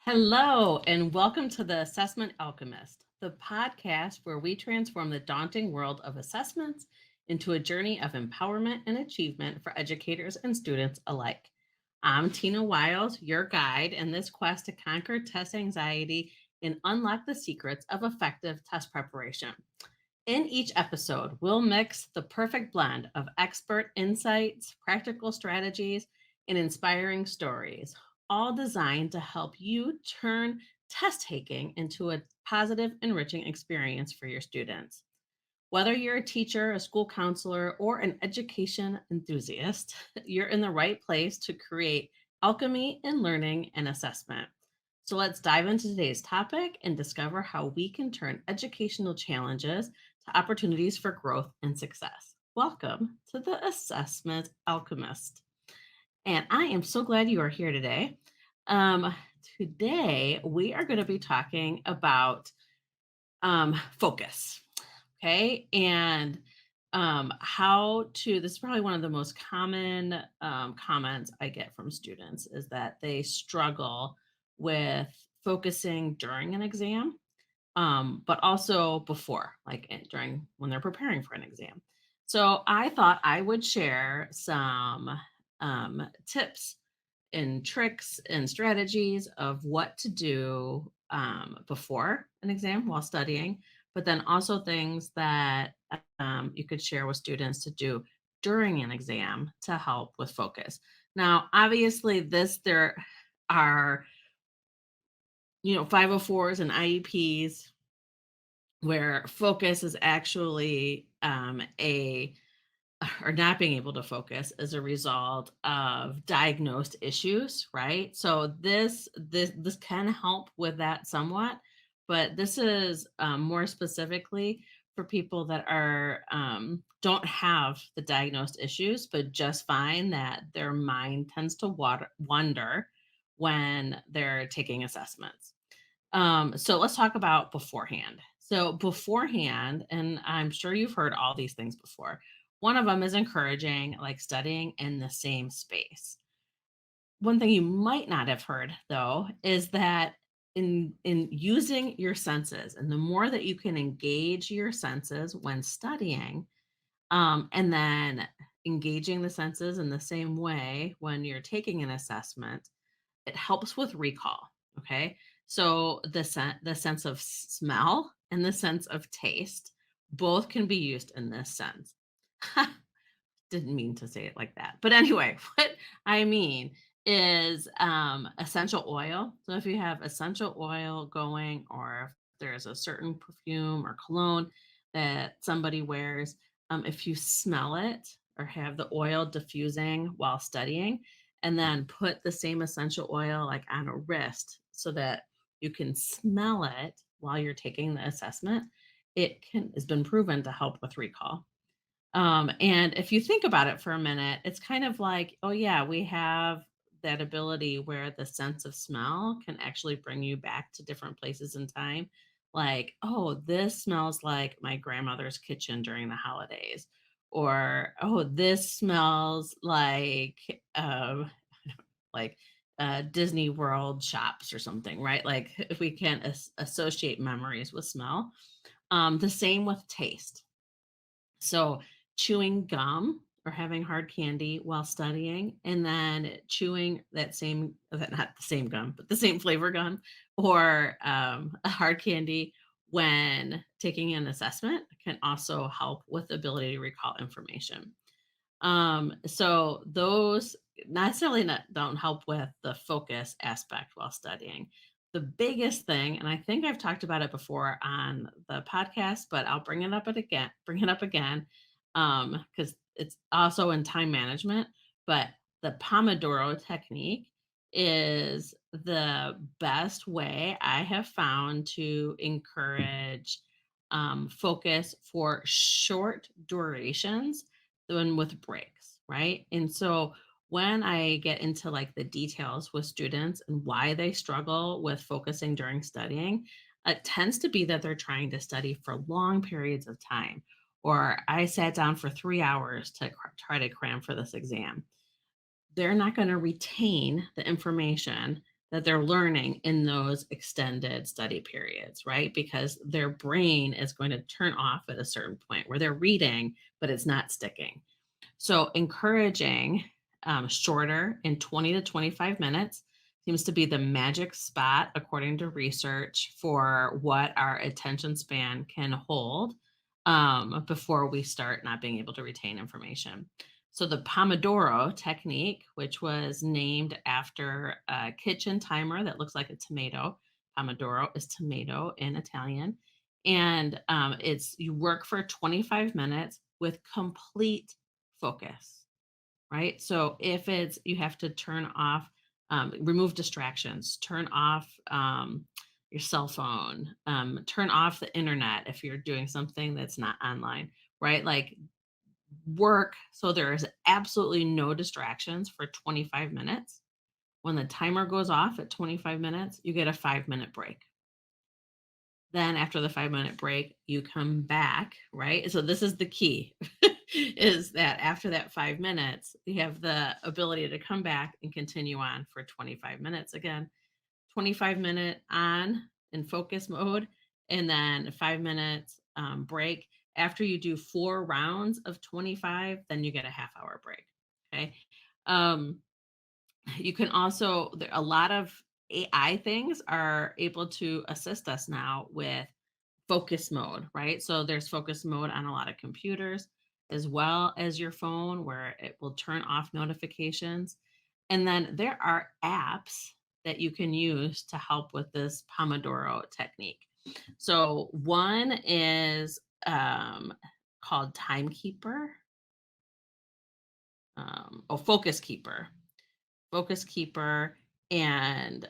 Hello, and welcome to the Assessment Alchemist, the podcast where we transform the daunting world of assessments into a journey of empowerment and achievement for educators and students alike. I'm Tina Wiles, your guide in this quest to conquer test anxiety and unlock the secrets of effective test preparation. In each episode, we'll mix the perfect blend of expert insights, practical strategies, and inspiring stories, all designed to help you turn test taking into a positive, enriching experience for your students. Whether you're a teacher, a school counselor, or an education enthusiast, you're in the right place to create alchemy in learning and assessment. So let's dive into today's topic and discover how we can turn educational challenges to opportunities for growth and success. Welcome to the Assessment Alchemist. And I am so glad you are here today. Um, Today, we are going to be talking about focus. Okay. And how to, this is probably one of the most common comments I get from students is that they struggle with focusing during an exam, but also before, like during when they're preparing for an exam. So I thought I would share some tips and tricks and strategies of what to do before an exam while studying, but then also things that you could share with students to do during an exam to help with focus. Now, obviously, there are 504s and IEPs where focus is actually a or not being able to focus as a result of diagnosed issues, right? So this can help with that somewhat, but this is more specifically for people that are don't have the diagnosed issues, but just find that their mind tends to wander when they're taking assessments. So let's talk about beforehand. So beforehand, and I'm sure you've heard all these things before. One of them is encouraging like studying in the same space. One thing you might not have heard though is that in using your senses, and the more that you can engage your senses when studying, and then engaging the senses in the same way when you're taking an assessment, it helps with recall. Okay. So the sense of smell and the sense of taste both can be used in this sense. Didn't mean to say it like that. But anyway, what I mean is essential oil. So if you have essential oil going, or if there's a certain perfume or cologne that somebody wears, if you smell it or have the oil diffusing while studying, and then put the same essential oil like on a wrist so that you can smell it while you're taking the assessment, it can has been proven to help with recall. And if you think about it for a minute, it's kind of like, oh, yeah, we have that ability where the sense of smell can actually bring you back to different places in time. Like, oh, this smells like my grandmother's kitchen during the holidays. Or, oh, this smells like Disney World shops or something, right? Like, if we can associate memories with smell. The same with taste. So chewing gum or having hard candy while studying, and then chewing not the same gum, but the same flavor gum, or a hard candy when taking an assessment can also help with the ability to recall information. So those necessarily don't help with the focus aspect while studying. The biggest thing, and I think I've talked about it before on the podcast, but I'll bring it up again, because it's also in time management. But the Pomodoro technique is the best way I have found to encourage focus for short durations than with breaks, right? And so when I get into like the details with students and why they struggle with focusing during studying, it tends to be that they're trying to study for long periods of time. Or I sat down for 3 hours to try to cram for this exam. They're not going to retain the information that they're learning in those extended study periods, right? Because their brain is going to turn off at a certain point where they're reading, but it's not sticking. So, encouraging shorter in 20 to 25 minutes seems to be the magic spot, according to research, for what our attention span can hold before we start not being able to retain information. So, the Pomodoro technique, which was named after a kitchen timer that looks like a tomato, Pomodoro is tomato in Italian. And it's you work for 25 minutes with complete focus, right? So if it's you have to turn off, remove distractions, turn off your cell phone, turn off the internet if you're doing something that's not online, right? Like work so there is absolutely no distractions for 25 minutes. When the timer goes off at 25 minutes, you get a 5-minute break. Then after the 5-minute break, you come back, right? So this is the key is that after that 5 minutes, you have the ability to come back and continue on for 25 minutes again. 25-minute on in focus mode, and then 5 minutes break. After you do 4 rounds of 25, then you get a half-hour break. Okay. Um, you can also a lot of AI things are able to assist us now with focus mode, right? So there's focus mode on a lot of computers as well as your phone where it will turn off notifications. And then there are apps that you can use to help with this Pomodoro technique. So one is called Timekeeper, Focus Keeper. Focus Keeper, and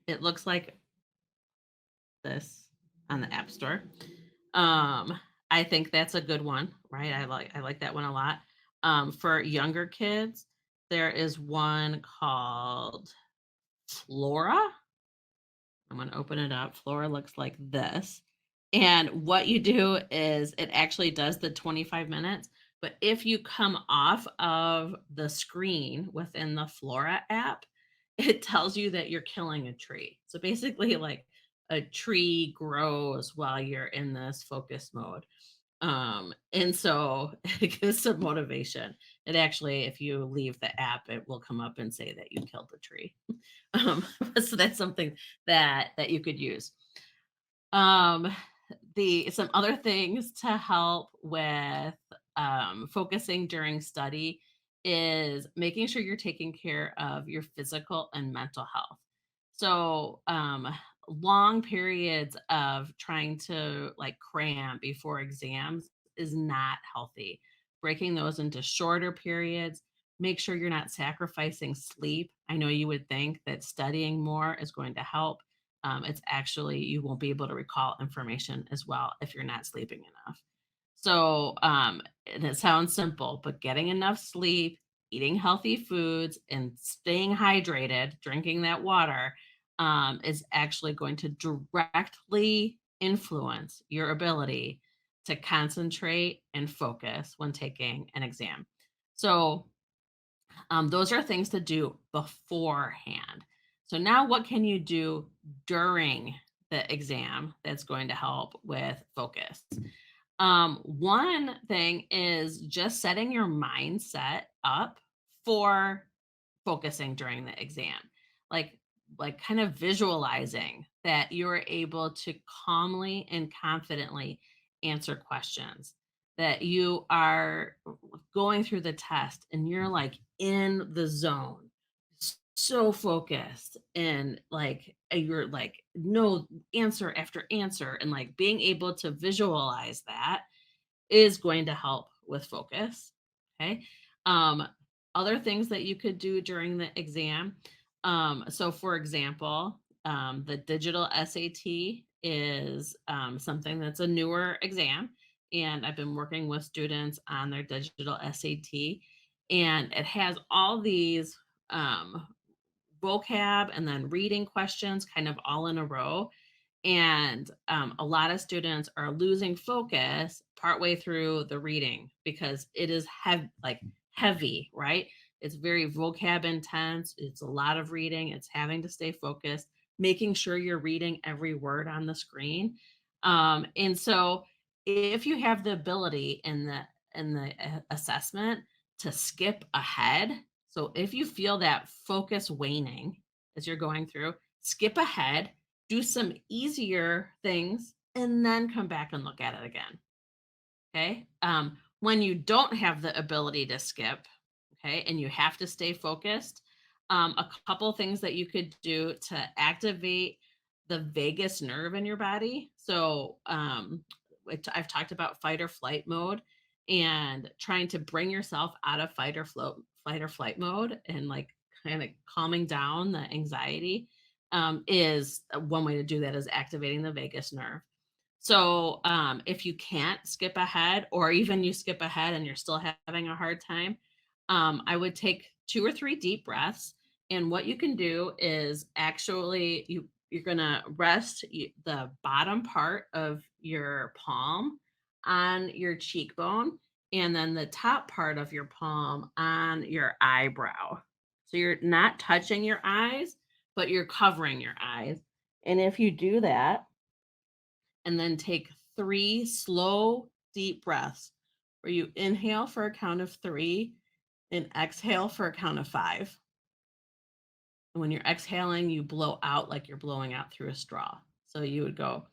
it looks like this on the App Store. Um, I think that's a good one, right? I like that one a lot. For younger kids, there is one called Flora. I'm going to open it up. Flora looks like this. And what you do is it actually does the 25 minutes. But if you come off of the screen within the Flora app, it tells you that you're killing a tree. So basically, like a tree grows while you're in this focus mode. And so it gives some motivation. It actually, if you leave the app, it will come up and say that you killed the tree. Um, so that's something that you could use. Um, the some other things to help with focusing during study is making sure you're taking care of your physical and mental health. So, long periods of trying to like cram before exams is not healthy. Breaking those into shorter periods, make sure you're not sacrificing sleep. I know you would think that studying more is going to help. It's actually, you won't be able to recall information as well if you're not sleeping enough. So, and it sounds simple, but getting enough sleep, eating healthy foods, and staying hydrated, drinking that water, is actually going to directly influence your ability to concentrate and focus when taking an exam. So, those are things to do beforehand. So now what can you do during the exam that's going to help with focus? One thing is just setting your mindset up for focusing during the exam. Like kind of visualizing that you're able to calmly and confidently answer questions, that you are going through the test and you're like in the zone, so focused, and like you're like no answer after answer, and like being able to visualize that is going to help with focus. Okay. Um, Other things that you could do during the exam. So, for example, the digital SAT is something that's a newer exam. And I've been working with students on their digital SAT. And it has all these vocab and then reading questions kind of all in a row. And a lot of students are losing focus partway through the reading because it is heavy, right? It's very vocab intense. It's a lot of reading. It's having to stay focused, making sure you're reading every word on the screen. And so if you have the ability in the assessment to skip ahead, so if you feel that focus waning as you're going through, skip ahead, do some easier things, and then come back and look at it again. Okay. When you don't have the ability to skip, okay, and you have to stay focused, a couple things that you could do to activate the vagus nerve in your body. So, I've talked about fight or flight mode and trying to bring yourself out of fight or flight mode and like kind of calming down the anxiety is one way to do that is activating the vagus nerve. So, if you can't skip ahead, or even you skip ahead and you're still having a hard time, I would take 2 or 3 deep breaths. And what you can do is actually you're gonna rest the bottom part of your palm on your cheekbone, and then the top part of your palm on your eyebrow. So you're not touching your eyes, but you're covering your eyes. And if you do that, and then take 3 slow, deep breaths where you inhale for a count of 3 and exhale for a count of 5. And when you're exhaling, you blow out like you're blowing out through a straw. So you would go,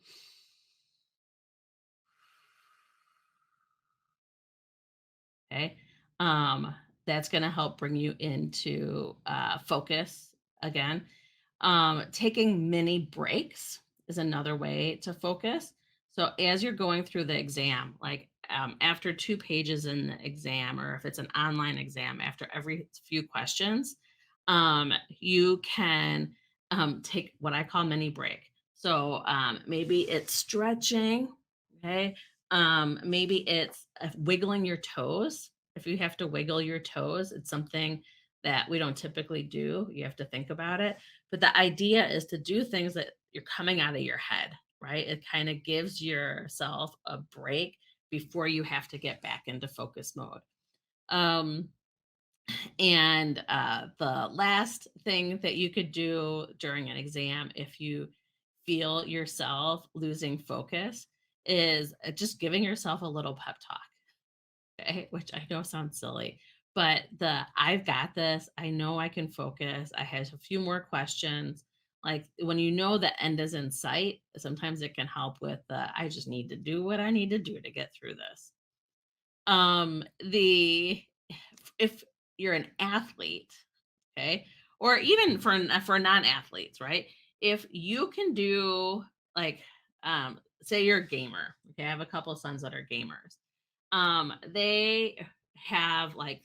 okay. Um, that's going to help bring you into focus again. Taking mini breaks is another way to focus. So as you're going through the exam, like after 2 pages in the exam, or if it's an online exam, after every few questions, you can take what I call mini break. So maybe it's stretching, okay? Maybe it's wiggling your toes. If you have to wiggle your toes, it's something that we don't typically do. You have to think about it, but the idea is to do things that you're coming out of your head, right? It kind of gives yourself a break before you have to get back into focus mode. Um, and the last thing that you could do during an exam, if you feel yourself losing focus, is just giving yourself a little pep talk. Okay, which I know sounds silly, but the "I've got this. I know I can focus. I have a few more questions." Like when you know the end is in sight, sometimes it can help with the "I just need to do what I need to do to get through this." The if you're an athlete, okay, or even for non-athletes, right? If you can do like say you're a gamer, okay, I have a couple of sons that are gamers. They have like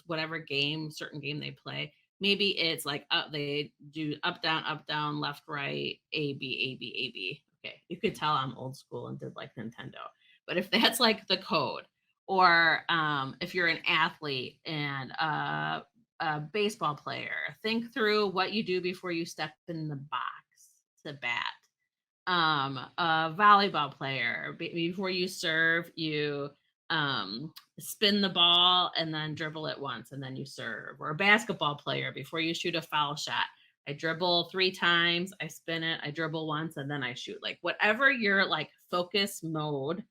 whatever game, certain game they play. Maybe it's like they do up down, left, right, A B. Okay, you could tell I'm old school and did like Nintendo. But if that's like the code, or if you're an athlete and a baseball player, think through what you do before you step in the box to bat. A volleyball player, before you serve, you spin the ball and then dribble it once and then you serve. Or a basketball player, before you shoot a foul shot, I dribble 3 times, I spin it, I dribble once, and then I shoot. Like whatever your like focus mode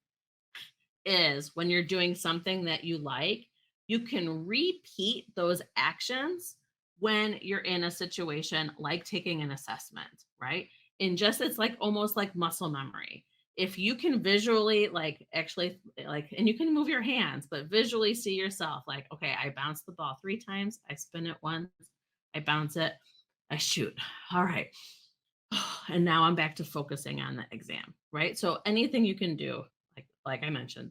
is when you're doing something that you like, you can repeat those actions when you're in a situation like taking an assessment, right? And just it's like almost like muscle memory. If you can visually like actually like and you can move your hands, but visually see yourself like, okay, I bounce the ball 3 times, I spin it once, I bounce it, I shoot. All right. And now I'm back to focusing on the exam, right? So anything you can do, like I mentioned,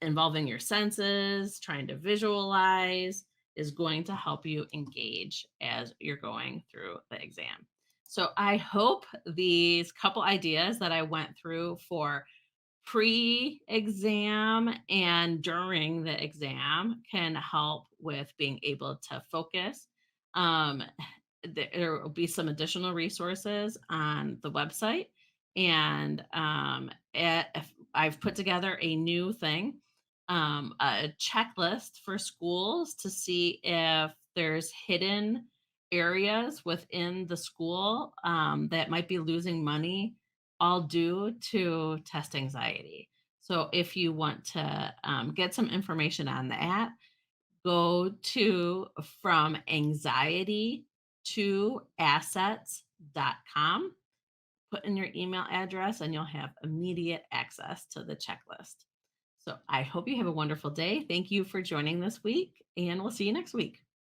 involving your senses, trying to visualize is going to help you engage as you're going through the exam. So I hope these couple ideas that I went through for pre-exam and during the exam can help with being able to focus. Um, there will be some additional resources on the website, and I've put together a new thing. a checklist for schools to see if there's hidden areas within the school that might be losing money, all due to test anxiety. So if you want to get some information on that, go to from anxiety to assets.com, put in your email address, and you'll have immediate access to the checklist. So I hope you have a wonderful day. Thank you for joining this week, and we'll see you next week.